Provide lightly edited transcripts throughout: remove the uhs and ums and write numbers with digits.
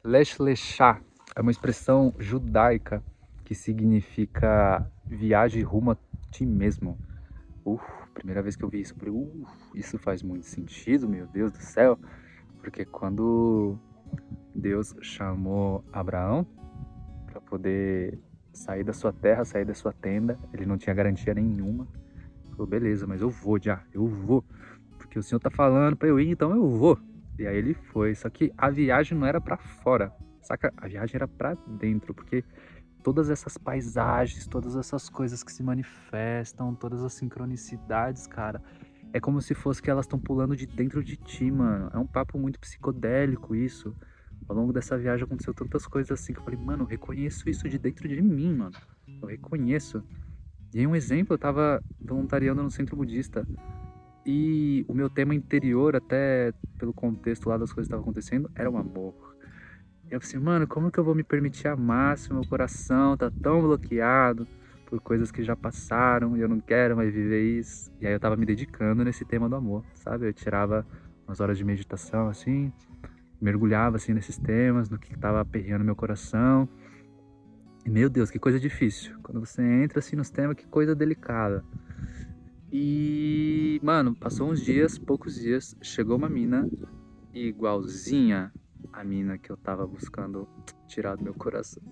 Lech Lechá é uma expressão judaica que significa viagem rumo a ti mesmo. Primeira vez que eu vi isso, eu falei, isso faz muito sentido, meu Deus do céu. Porque quando Deus chamou Abraão para poder sair da sua terra, sair da sua tenda, ele não tinha garantia nenhuma. Falou, beleza, mas eu vou já, eu vou. Porque o Senhor tá falando para eu ir, então eu vou. E aí ele foi, só que a viagem não era para fora, saca? A viagem era para dentro, porque todas essas paisagens, todas essas coisas que se manifestam, todas as sincronicidades, cara, é como se fosse que elas estão pulando de dentro de ti, mano. É um papo muito psicodélico isso. Ao longo dessa viagem aconteceu tantas coisas assim que eu falei, mano, eu reconheço isso de dentro de mim, mano. Eu reconheço. E aí um exemplo, eu tava voluntariando no centro budista e o meu tema interior, até pelo contexto lá das coisas que estavam acontecendo, era o amor. E eu falei assim, mano, como que eu vou me permitir amar se o meu coração tá tão bloqueado por coisas que já passaram e eu não quero mais viver isso? E aí eu tava me dedicando nesse tema do amor, sabe? Eu tirava umas horas de meditação, assim, mergulhava, assim, nesses temas, no que tava aperreando meu coração. E, meu Deus, que coisa difícil. Quando você entra, assim, nos temas, que coisa delicada. E, mano, passou uns dias, poucos dias, chegou uma mina igualzinha a mina que eu tava buscando tirar do meu coração.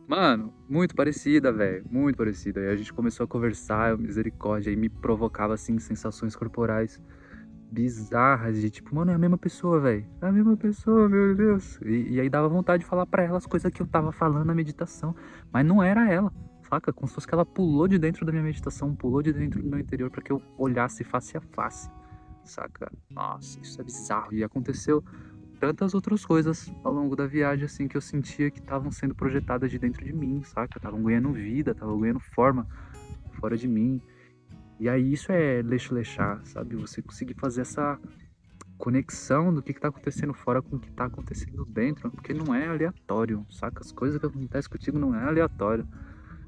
Mano, muito parecida, velho, muito parecida. Aí a gente começou a conversar, misericórdia, e me provocava, assim, sensações corporais bizarras de tipo, mano, é a mesma pessoa, velho. É a mesma pessoa, meu Deus. E aí dava vontade de falar pra ela as coisas que eu tava falando na meditação, mas não era ela, saca? Como se fosse que ela pulou de dentro da minha meditação, pulou de dentro do meu interior pra que eu olhasse face a face, saca? Nossa, isso é bizarro. E aconteceu tantas outras coisas ao longo da viagem, assim, que eu sentia que estavam sendo projetadas de dentro de mim, saca? Estavam ganhando vida, estavam ganhando forma fora de mim. E aí isso é leixo leixar, sabe? Você conseguir fazer essa conexão do que tá acontecendo fora com o que tá acontecendo dentro, porque não é aleatório, saca? As coisas que acontecem contigo não é aleatório.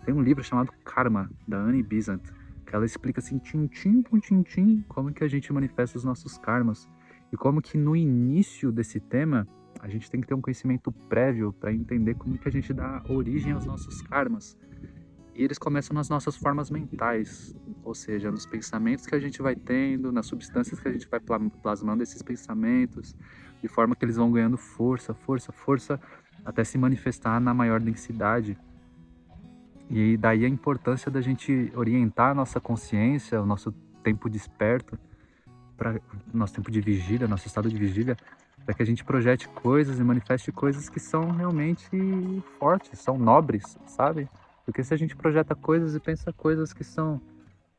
Tem um livro chamado Karma, da Annie Besant, que ela explica assim, tintim por tintim, como que a gente manifesta os nossos karmas. E como que no início desse tema, a gente tem que ter um conhecimento prévio para entender como que a gente dá origem aos nossos karmas. E eles começam nas nossas formas mentais, ou seja, nos pensamentos que a gente vai tendo, nas substâncias que a gente vai plasmando esses pensamentos, de forma que eles vão ganhando força, força, força, até se manifestar na maior densidade. E daí a importância da gente orientar a nossa consciência, o nosso tempo desperto, para nosso tempo de vigília, nosso estado de vigília, para que a gente projete coisas e manifeste coisas que são realmente fortes, são nobres, sabe? Porque se a gente projeta coisas e pensa coisas que são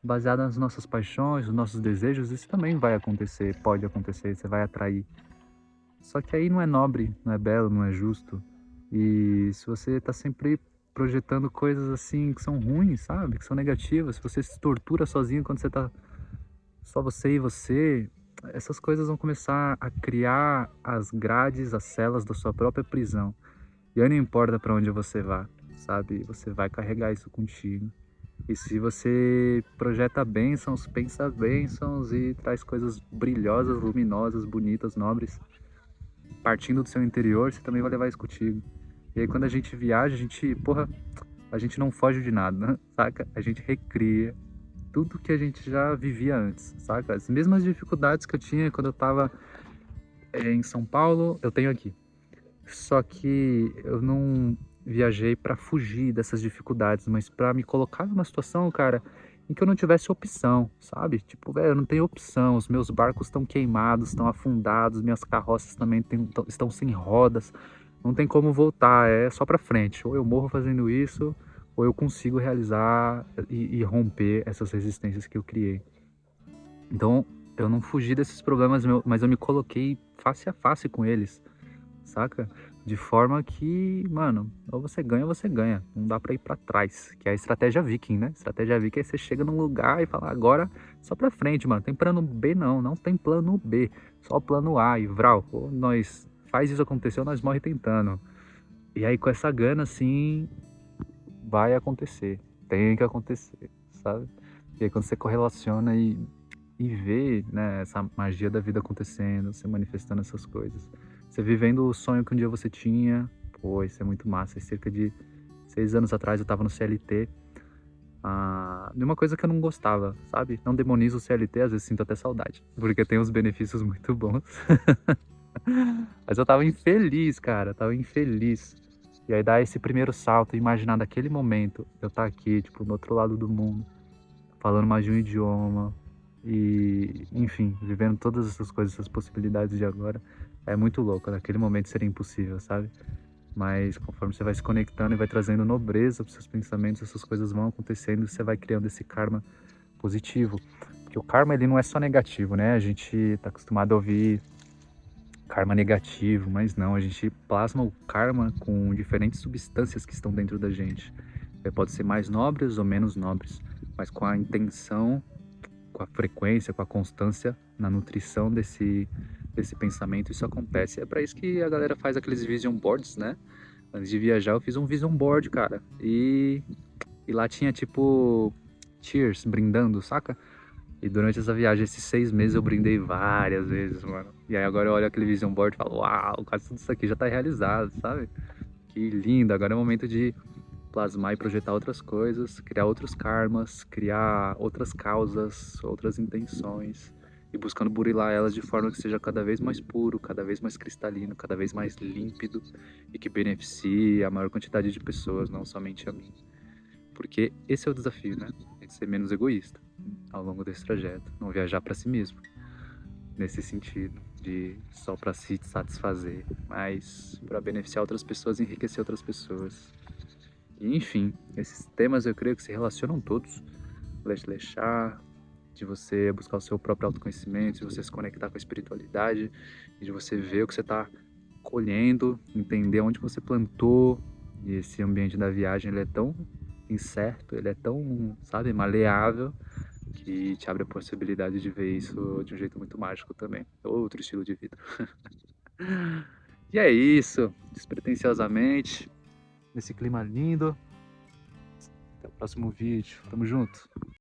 baseadas nas nossas paixões, nos nossos desejos, isso também vai acontecer, pode acontecer, você vai atrair. Só que aí não é nobre, não é belo, não é justo. E se você está sempre projetando coisas assim que são ruins, sabe? Que são negativas, se você se tortura sozinho quando você está só você e você, essas coisas vão começar a criar as grades, as celas da sua própria prisão. E aí não importa para onde você vá, sabe? Você vai carregar isso contigo. E se você projeta bênçãos, pensa bênçãos e traz coisas brilhosas, luminosas, bonitas, nobres, partindo do seu interior, você também vai levar isso contigo. E aí quando a gente viaja, a gente não foge de nada, saca? A gente recria tudo que a gente já vivia antes, saca? As mesmas dificuldades que eu tinha quando eu tava em São Paulo, eu tenho aqui. Só que eu não viajei pra fugir dessas dificuldades, mas pra me colocar numa situação, cara, em que eu não tivesse opção, sabe? Tipo, velho, eu não tenho opção, os meus barcos estão queimados, estão afundados, minhas carroças também estão sem rodas, não tem como voltar, é só pra frente. Ou eu morro fazendo isso, ou eu consigo realizar e romper essas resistências que eu criei. Então, eu não fugi desses problemas, mas eu me coloquei face a face com eles, saca? De forma que, mano, ou você ganha ou você ganha. Não dá pra ir pra trás, que é a estratégia viking, né? Estratégia viking é você chega num lugar e fala, agora só pra frente, mano. Tem plano B não, não tem plano B. Só o plano A e vral. Ou nós faz isso acontecer ou nós morre tentando. E aí com essa gana, assim, vai acontecer. Tem que acontecer, sabe? E aí quando você correlaciona e vê, né, essa magia da vida acontecendo, se manifestando essas coisas, Você vivendo o sonho que um dia você tinha. Pô, isso é muito massa. E cerca de 6 anos atrás eu tava no CLT. De uma coisa que eu não gostava, sabe? Não demonizo o CLT, às vezes sinto até saudade. Porque tem uns benefícios muito bons. Mas eu tava infeliz, cara. Tava infeliz. E aí dar esse primeiro salto, imaginar daquele momento, eu tá aqui, tipo, no outro lado do mundo, falando mais de um idioma e, enfim, vivendo todas essas coisas, essas possibilidades de agora, é muito louco. Naquele momento seria impossível, sabe? Mas conforme você vai se conectando e vai trazendo nobreza para seus pensamentos, essas coisas vão acontecendo e você vai criando esse karma positivo. Porque o karma, ele não é só negativo, né? A gente tá acostumado a ouvir karma negativo, mas não, a gente plasma o karma com diferentes substâncias que estão dentro da gente. Pode ser mais nobres ou menos nobres, mas com a intenção, com a frequência, com a constância na nutrição desse pensamento, isso acontece. É para isso que a galera faz aqueles vision boards, né? Antes de viajar eu fiz um vision board, cara, e lá tinha tipo cheers, brindando, saca? E durante essa viagem, esses 6 meses, eu brindei várias vezes, mano. E aí agora eu olho aquele vision board e falo, uau, quase tudo isso aqui já tá realizado, sabe? Que lindo, agora é o momento de plasmar e projetar outras coisas, criar outros karmas, criar outras causas, outras intenções. E buscando burilar elas de forma que seja cada vez mais puro, cada vez mais cristalino, cada vez mais límpido e que beneficie a maior quantidade de pessoas, não somente a mim. Porque esse é o desafio, né? É de ser menos egoísta ao longo desse trajeto, não viajar para si mesmo, nesse sentido de só para se satisfazer, mas para beneficiar outras pessoas e enriquecer outras pessoas. E, enfim, esses temas eu creio que se relacionam todos. Lechar, de você buscar o seu próprio autoconhecimento, de você se conectar com a espiritualidade, e de você ver o que você está colhendo, entender onde você plantou. E esse ambiente da viagem, ele é tão incerto, ele é tão, sabe, maleável, que te abre a possibilidade de ver isso de um jeito muito mágico também. Outro estilo de vida. E é isso, despretensiosamente, nesse clima lindo. Até o próximo vídeo. Tamo junto.